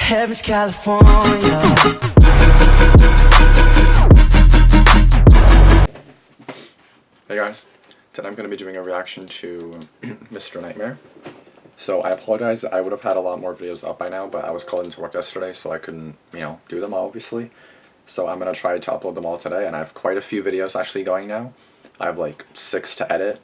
Heaven's California. Hey guys, today I'm going to be doing a reaction to Mr. Nightmare. So I apologize, I would have had a lot more videos up by now, but I was called into work yesterday, so I couldn't, do them obviously. So I'm going to try to upload them all today, and I have quite a few videos actually going now. I have like 6 to edit,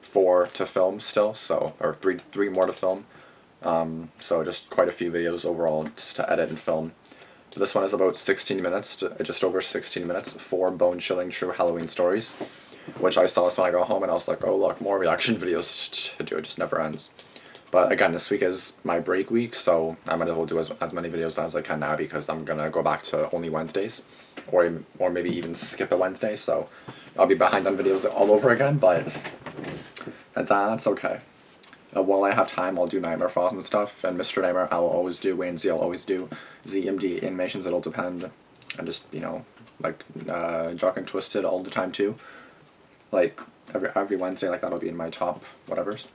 4 to film still, or three more to film. So just quite a few videos overall just to edit and film. This one is about 16 minutes, just over 16 minutes, 4 bone-chilling true Halloween stories, which I saw this when I got home, and I was like, oh look, more reaction videos to do, it just never ends. But again, this week is my break week, so I might as well do as many videos as I can now, because I'm going to go back to only Wednesdays, or maybe even skip a Wednesday, so I'll be behind on videos all over again, but that's okay. While I have time, I'll do Nightmare Files and stuff, and Mr. Nightmare I'll always do, Wayne Z I'll always do, ZMD animations it'll depend, and just, Jock and Twisted all the time too. Like, every Wednesday, like, that'll be in my top whatevers.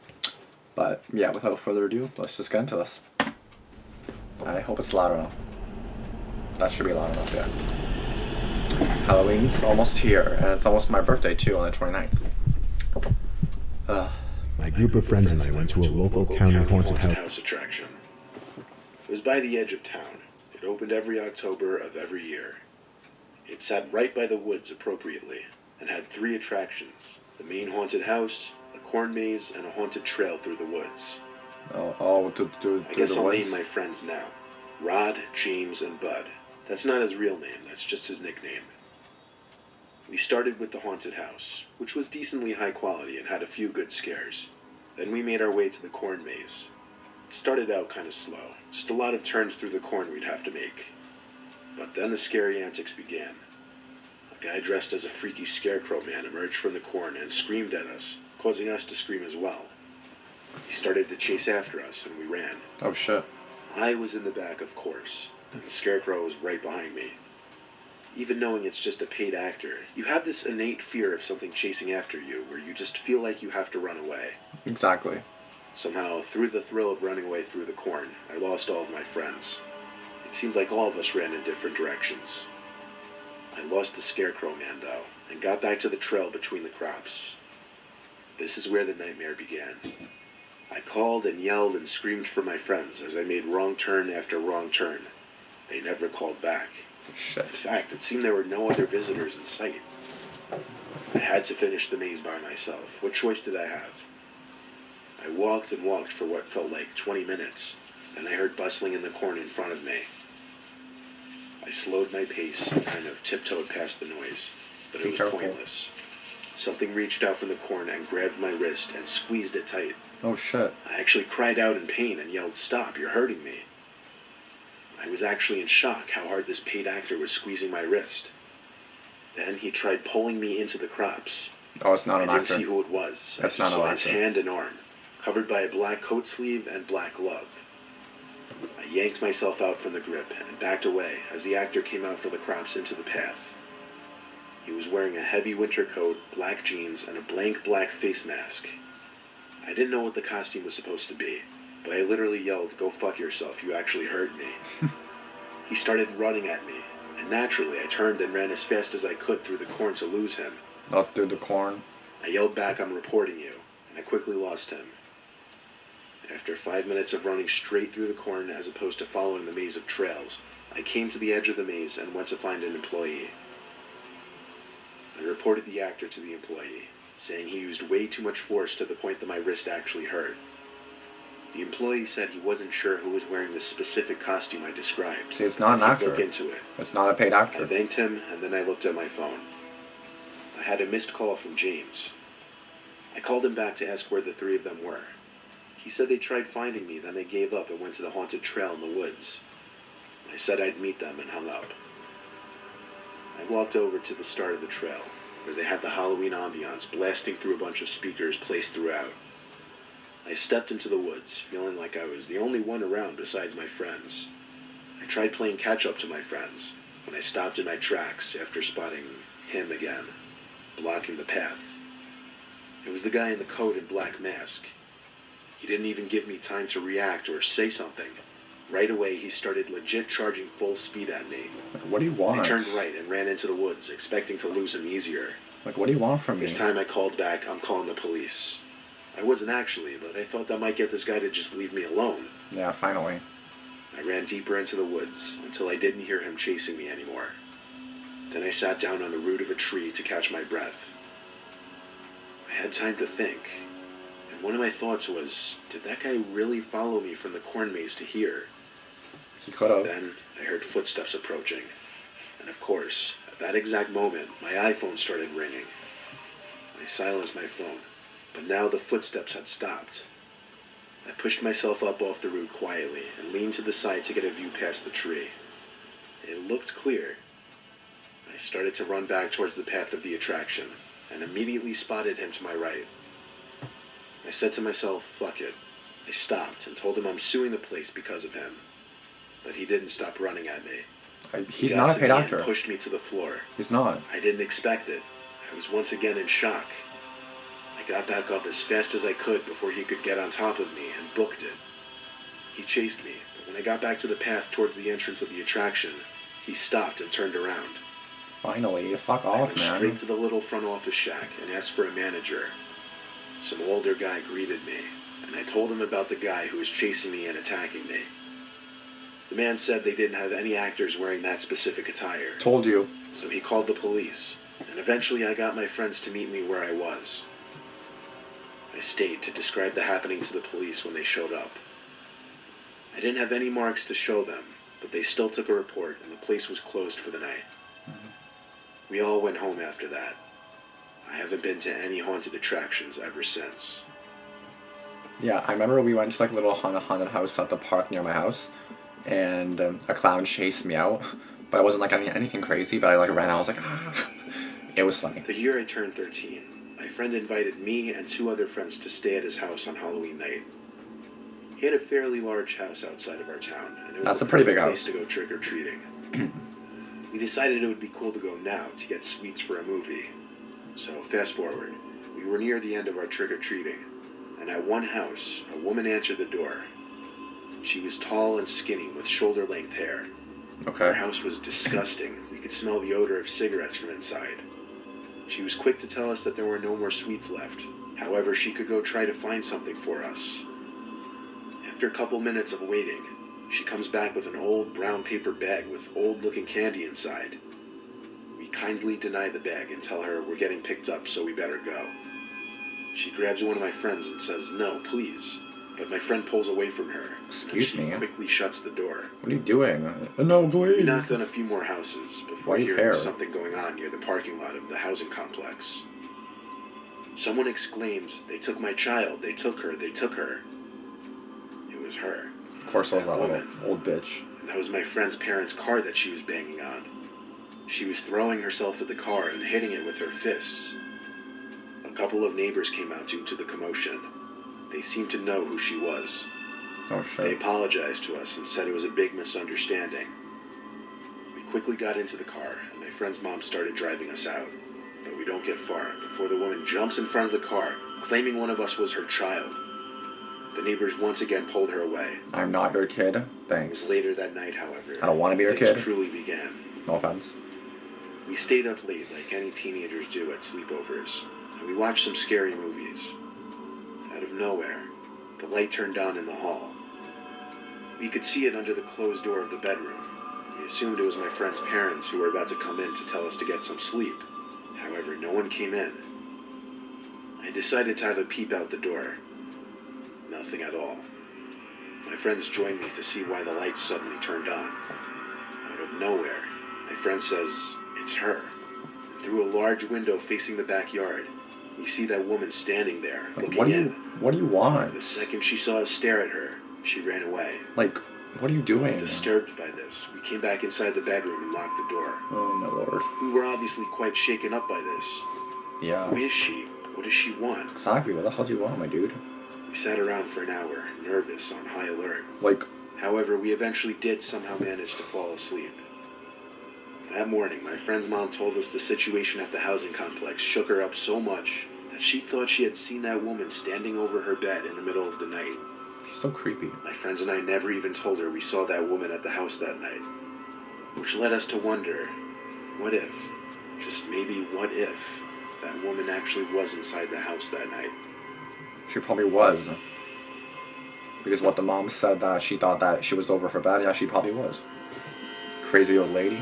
But, yeah, without further ado, let's just get into this. I hope it's loud enough. That should be loud enough, yeah. Halloween's almost here, and it's almost my birthday too, on the 29th. My group of friends and I went to a local county haunted house attraction. It was by the edge of town. It opened every October of every year. It sat right by the woods appropriately, and had 3 attractions: the main haunted house, a corn maze, and a haunted trail through the woods. I guess I'll name my friends now. Rod, James, and Bud. That's not his real name, that's just his nickname. We started with the haunted house, which was decently high quality and had a few good scares. Then we made our way to the corn maze. It started out kind of slow, just a lot of turns through the corn we'd have to make. But then the scary antics began. A guy dressed as a freaky scarecrow man emerged from the corn and screamed at us, causing us to scream as well. He started to chase after us, and we ran. Oh shit. I was in the back, of course, and the scarecrow was right behind me. Even knowing it's just a paid actor, you have this innate fear of something chasing after you, where you just feel like you have to run away. Exactly. Somehow, through the thrill of running away through the corn, I lost all of my friends. It seemed like all of us ran in different directions. I lost the scarecrow man, though, and got back to the trail between the crops. This is where the nightmare began. I called and yelled and screamed for my friends as I made wrong turn after wrong turn. They never called back. Shit. In fact, it seemed there were no other visitors in sight. I had to finish the maze by myself. What choice did I have? I walked and walked for what felt like 20 minutes, and I heard bustling in the corn in front of me. I slowed my pace and kind of tiptoed past the noise, but it was pointless. Something reached out from the corn and grabbed my wrist and squeezed it tight. Oh shit. I actually cried out in pain and yelled, "Stop, you're hurting me." I was actually in shock how hard this paid actor was squeezing my wrist. Then he tried pulling me into the crops. Oh, it's not an actor. I didn't see who it was. That's I not an saw actor. his hand and arm, covered by a black coat sleeve and black glove. I yanked myself out from the grip and backed away as the actor came out from the crops into the path. He was wearing a heavy winter coat, black jeans, and a blank black face mask. I didn't know what the costume was supposed to be, but I literally yelled, "Go fuck yourself, you actually heard me." He started running at me, and naturally I turned and ran as fast as I could through the corn to lose him. Not through the corn. I yelled back, "I'm reporting you," and I quickly lost him. After 5 minutes of running straight through the corn as opposed to following the maze of trails, I came to the edge of the maze and went to find an employee. I reported the actor to the employee, saying he used way too much force to the point that my wrist actually hurt. The employee said he wasn't sure who was wearing the specific costume I described. See, it's not an actor. Look into it. It's not a paid actor. I thanked him, and then I looked at my phone. I had a missed call from James. I called him back to ask where the 3 of them were. He said they tried finding me, then they gave up and went to the haunted trail in the woods. I said I'd meet them and hung up. I walked over to the start of the trail, where they had the Halloween ambiance blasting through a bunch of speakers placed throughout. I stepped into the woods, feeling like I was the only one around besides my friends. I tried playing catch-up to my friends, when I stopped in my tracks after spotting him again, blocking the path. It was the guy in the coat and black mask. He didn't even give me time to react or say something. Right away, he started legit charging full speed at me. Like, what do you want? I turned right and ran into the woods, expecting to lose him easier. Like, what do you want from me? This time I called back, I'm calling the police. I wasn't actually, but I thought that might get this guy to just leave me alone. Yeah, finally. I ran deeper into the woods until I didn't hear him chasing me anymore. Then I sat down on the root of a tree to catch my breath. I had time to think, and one of my thoughts was, did that guy really follow me from the corn maze to here? He could have. Then I heard footsteps approaching, and of course, at that exact moment, my iPhone started ringing. I silenced my phone, but now the footsteps had stopped. I pushed myself up off the root quietly and leaned to the side to get a view past the tree. It looked clear. I started to run back towards the path of the attraction and immediately spotted him to my right. I said to myself, fuck it. I stopped and told him I'm suing the place because of him. But he didn't stop running at me. He's He not got a to paid me and actor. pushed me to the floor. He's not. I didn't expect it. I was once again in shock. I got back up as fast as I could before he could get on top of me and booked it. He chased me, but when I got back to the path towards the entrance of the attraction, he stopped and turned around. Finally, fuck I off, went man. straight to the little front office shack and asked for a manager. Some older guy greeted me, and I told him about the guy who was chasing me and attacking me. The man said they didn't have any actors wearing that specific attire, Told you. so he called the police, and eventually I got my friends to meet me where I was. I stayed to describe the happening to the police when they showed up. I didn't have any marks to show them, but they still took a report and the place was closed for the night. We all went home after that. I haven't been to any haunted attractions ever since. Yeah, I remember we went to like a little haunted house at the park near my house, and a clown chased me out, but it wasn't like anything crazy, but I like ran out, I was like, ah. It was funny. The year I turned 13, my friend invited me and 2 other friends to stay at his house on Halloween night. He had a fairly large house outside of our town, and it was That's the a pretty big perfect house. place to go trick-or-treating. We decided it would be cool to go now to get sweets for a movie. So fast forward, we were near the end of our trick-or-treating, and at one house, a woman answered the door. She was tall and skinny with shoulder-length hair. Her Okay. house was disgusting. We could smell the odor of cigarettes from inside. She was quick to tell us that there were no more sweets left. However, she could go try to find something for us. After a couple minutes of waiting, she comes back with an old brown paper bag with old-looking candy inside. We kindly deny the bag and tell her we're getting picked up, so we better go. She grabs one of my friends and says, "No, please." But my friend pulls away from her. Excuse and she me? quickly shuts the door. What are you doing? No, We please. knocked on a few more houses before Why do you hearing care? something going on near the parking lot of the housing complex. Someone exclaimed, "They took my child, they took her, they took her." It was her. Of course I was that little woman. old bitch. And that was my friend's parents' car that she was banging on. She was throwing herself at the car and hitting it with her fists. A couple of neighbors came out due to the commotion. They seemed to know who she was. Oh They shit. apologized to us and said it was a big misunderstanding. We quickly got into the car, and my friend's mom started driving us out. But we don't get far before the woman jumps in front of the car, claiming one of us was her child. The neighbors once again pulled her away. I'm not your kid. It was Thanks. later that night, however, I don't wanna be your things kid. truly began. No offense. We stayed up late like any teenagers do at sleepovers, and we watched some scary movies. Out of nowhere, the light turned on in the hall. We could see it under the closed door of the bedroom. We assumed it was my friend's parents who were about to come in to tell us to get some sleep. However, no one came in. I decided to have a peep out the door. Nothing at all. My friends joined me to see why the lights suddenly turned on. Out of nowhere, my friend says, "It's her." And through a large window facing the backyard, we see that woman standing there, Like, looking what do you in. what do you want? The second she saw us stare at her, she ran away. Like, what are you doing? Disturbed by this, we came back inside the bedroom and locked the door. Oh my lord. We were obviously quite shaken up by this. Yeah. Who is she? What does she want? Exactly. What the hell do you want, my dude? We sat around for an hour, nervous, on high alert. Like, However, we eventually did somehow manage to fall asleep. That morning, my friend's mom told us the situation at the housing complex shook her up so much that she thought she had seen that woman standing over her bed in the middle of the night. She's so creepy. My friends and I never even told her we saw that woman at the house that night. Which led us to wonder, what if, just maybe what if, that woman actually was inside the house that night? She probably was. Because what the mom said that she thought that she was over her bed, yeah, she probably was. Crazy old lady.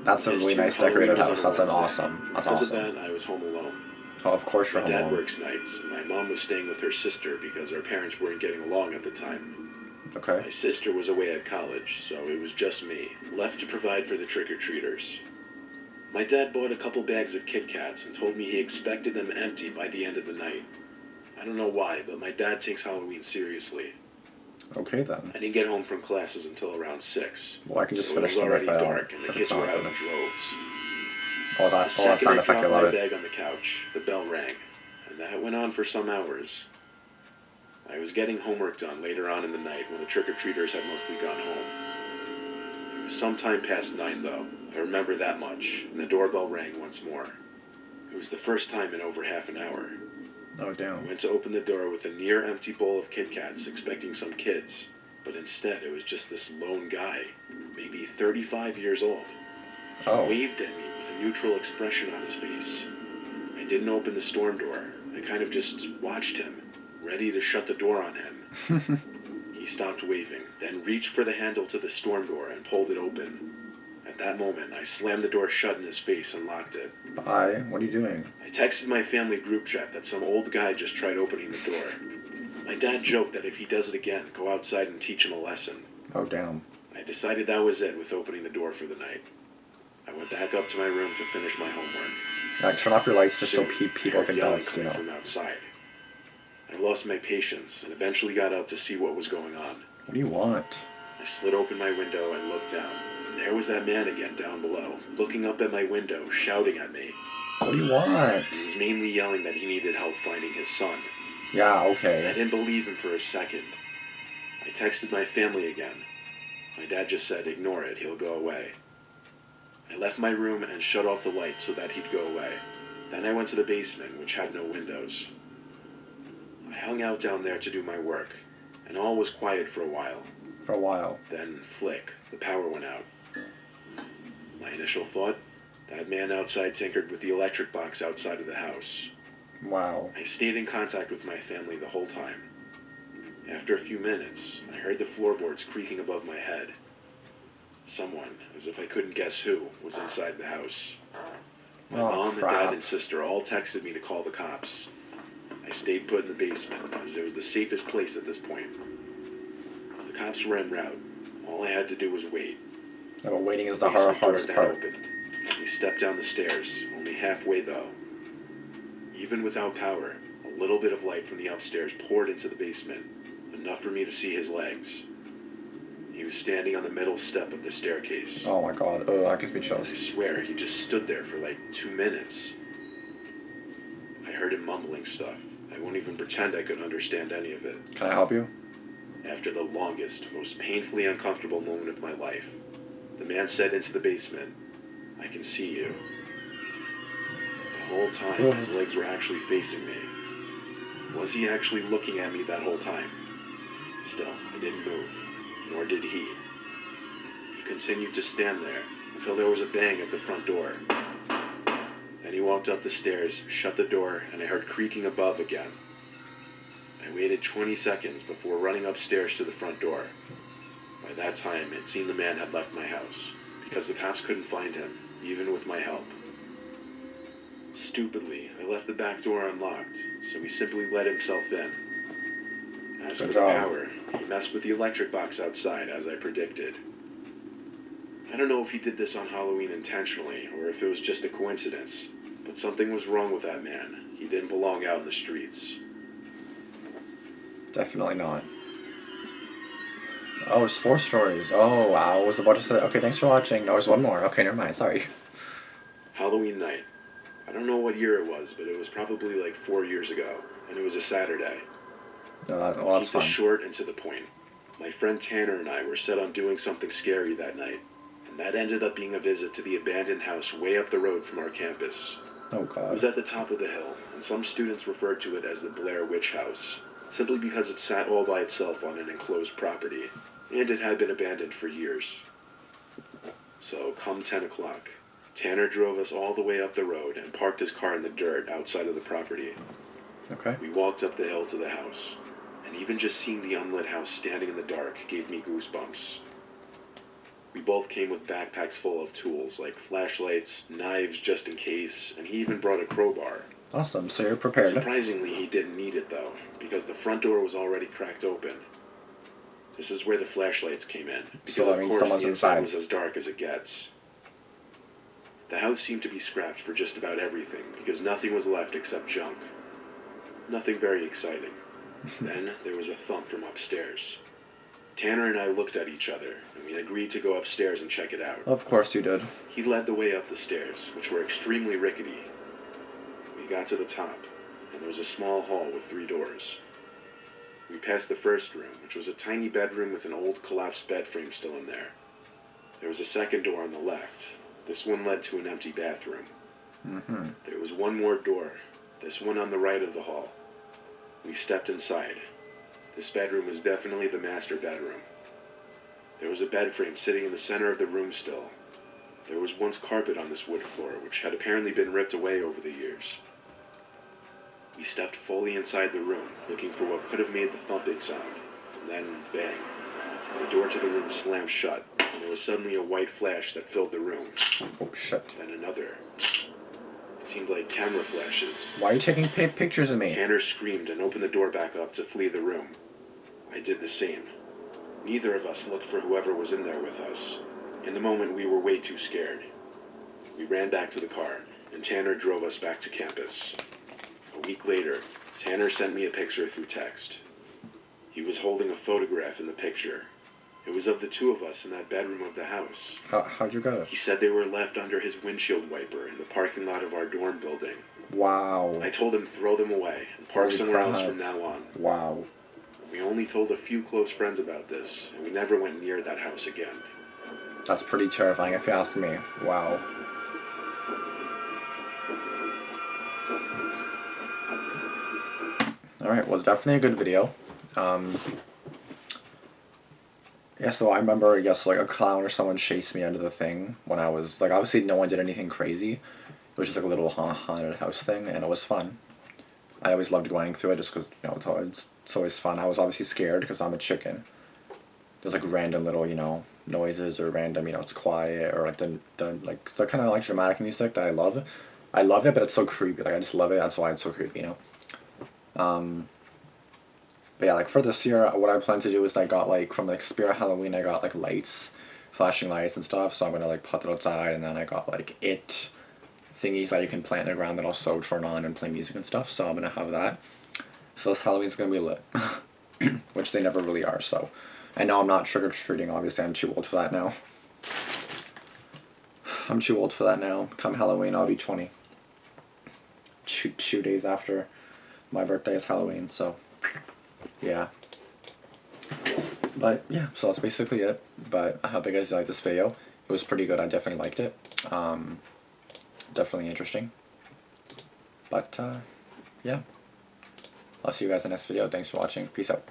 That's a really nice decorated house. That's an awesome. That's awesome. Because of that, I was home alone. Oh, of course you're My home dad alone. works nights, and my mom was staying with her sister because our parents weren't getting along at the time. Okay. My sister was away at college, so it was just me, left to provide for the trick-or-treaters. My dad bought a couple bags of Kit Kats and told me he expected them empty by the end of the night. I don't know why, but my dad takes Halloween seriously. Okay then. I didn't get home from classes until around 6. Well, I can just so finish it was them already if I don't. dark, and the If kids it's were not out in finished. droves. Oh, that sound Second I effect, I dropped love my it. bag on the couch, the bell rang, and that went on for some hours. I was getting homework done later on in the night when the trick-or-treaters had mostly gone home. It was sometime past 9, though. I remember that much, and the doorbell rang once more. It was the first time in over half an hour. Oh, I damn. went to open the door with a near-empty bowl of Kit Kats, expecting some kids, but instead it was just this lone guy, maybe 35 years old. He Oh. waved at me with a neutral expression on his face. I didn't open the storm door. I kind of just watched him, ready to shut the door on him. He stopped waving, then reached for the handle to the storm door and pulled it open. At that moment, I slammed the door shut in his face and locked it. Bye. What are you doing? I texted my family group chat that some old guy just tried opening the door. My dad joked that if he does it again, go outside and teach him a lesson. Oh, damn. I decided that was it with opening the door for the night. I went back up to my room to finish my homework. Like, turn off your lights just so Soon, people I heard think that yelling it's, coming from outside. I lost my patience and eventually got up to see what was going on. What do you want? I slid open my window and looked down. And there was that man again down below, looking up at my window, shouting at me. What do you want? He was mainly yelling that he needed help finding his son. Yeah, I okay. didn't believe him for a second. I texted my family again. My dad just said, ignore it, he'll go away. I left my room and shut off the light so that he'd go away. Then I went to the basement, which had no windows. I hung out down there to do my work, and all was quiet for a while. For a while. Then, flick, the power went out. My initial thought, that man outside tinkered with the electric box outside of the house. Wow. I stayed in contact with my family the whole time. After a few minutes, I heard the floorboards creaking above my head. Someone, as if I couldn't guess who, was inside the house. My Oh, mom and crap. dad and sister all texted me to call the cops. I stayed put in the basement as it was the safest place at this point. The cops were en route. All I had to do was wait. Yeah, but waiting is the Basement hardest door part. then opened. We stepped down the stairs, only halfway though. Even without power, a little bit of light from the upstairs poured into the basement, enough for me to see his legs. He was standing on the middle step of the staircase. Oh my god. Oh, that gives me I chills. swear, he just stood there for like 2 minutes. I heard him mumbling stuff. I won't even pretend I could understand any of it. Can I help you? After the longest, most painfully uncomfortable moment of my life, the man said into the basement, I can see you. The whole time, his legs were actually facing me. Was he actually looking at me that whole time? Still, I didn't move, nor did he. He continued to stand there until there was a bang at the front door. Then he walked up the stairs, shut the door, and I heard creaking above again. I waited 20 seconds before running upstairs to the front door. By that time, it seemed the man had left my house, because the cops couldn't find him, even with my help. Stupidly, I left the back door unlocked, so he simply let himself in. As for Good the job. power, he messed with the electric box outside, as I predicted. I don't know if he did this on Halloween intentionally, or if it was just a coincidence, but something was wrong with that man. He didn't belong out in the streets. Definitely not. Oh, it's 4 stories. Oh, wow. I was about to say, okay, thanks for watching. No, there's one more. Okay, never mind. Sorry. Halloween night. I don't know what year it was, but it was probably like 4 years ago, and it was a Saturday. No, well, that's Keep fine. this short and to the point. My friend Tanner and I were set on doing something scary that night, and that ended up being a visit to the abandoned house way up the road from our campus. Oh, It was God. at the top of the hill, and some students referred to it as the Blair Witch House. simply because it sat all by itself on an enclosed property, and it had been abandoned for years. So, come 10 o'clock, Tanner drove us all the way up the road and parked his car in the dirt outside of the property. Okay. We walked up the hill to the house, and even just seeing the unlit house standing in the dark gave me goosebumps. We both came with backpacks full of tools like flashlights, knives just in case, and he even brought a crowbar. Awesome, so you're prepared. Surprisingly, he didn't need it though, because the front door was already cracked open. This is where the flashlights came in, because So that of means course someone's the inside inside. was as dark as it gets. The house seemed to be scrapped for just about everything, because nothing was left except junk. Nothing very exciting. Then there was a thump from upstairs. Tanner and I looked at each other, and we agreed to go upstairs and check it out. Of course you did. He led the way up the stairs, which were extremely rickety. We got to the top, and there was a small hall with 3 doors. We passed the first room, which was a tiny bedroom with an old collapsed bed frame still in there. There was a second door on the left. This one led to an empty bathroom. There was one more door, this one on the right of the hall. We stepped inside. This bedroom was definitely the master bedroom. There was a bed frame sitting in the center of the room still. There was once carpet on this wood floor, which had apparently been ripped away over the years. We stepped fully inside the room, looking for what could have made the thumping sound. And then, bang. The door to the room slammed shut, and there was suddenly a white flash that filled the room. Oh, shit. Then another. It seemed like camera flashes. Why are you taking pictures of me? Tanner screamed and opened the door back up to flee the room. I did the same. Neither of us looked for whoever was in there with us. In the moment, we were way too scared. We ran back to the car, and Tanner drove us back to campus. A week later, Tanner sent me a picture through text. He was holding a photograph in the picture. It was of the 2 of us in that bedroom of the house. How'd you get it? He said they were left under his windshield wiper in the parking lot of our dorm building. Wow. I told him throw them away and park Holy somewhere else crap. from now on. Wow. We only told a few close friends about this, and we never went near that house again. That's pretty terrifying if you ask me. Wow. Alright, well, definitely a good video. Yeah, so I remember, yes, like a clown or someone chased me under the thing when I was, like, obviously no one did anything crazy. It was just like a little haunted house thing, and it was fun. I always loved going through it just because, you know, it's always fun. I was obviously scared because I'm a chicken. There's like random little, you know, noises or random, you know, it's quiet or like the kind of like dramatic music that I love. I love it, but it's so creepy. Like I just love it. That's why it's so creepy, you know. But yeah, like for this year, what I plan to do is I got like from like Spirit Halloween, I got like lights, flashing lights and stuff. So I'm gonna like put it outside, and then I got like thingies that you can plant in the ground that also turn on and play music and stuff. So I'm gonna have that. So this Halloween's gonna be lit, which they never really are. So I know I'm not trick or treating. Obviously, I'm too old for that now. I'm too old for that now. Come Halloween, I'll be 20. 2 days after my birthday is Halloween. So yeah. But yeah, so that's basically it. But I hope you guys liked this video. It was pretty good. I definitely liked it. Definitely interesting. But yeah, I'll see you guys in the next video. Thanks for watching. Peace out.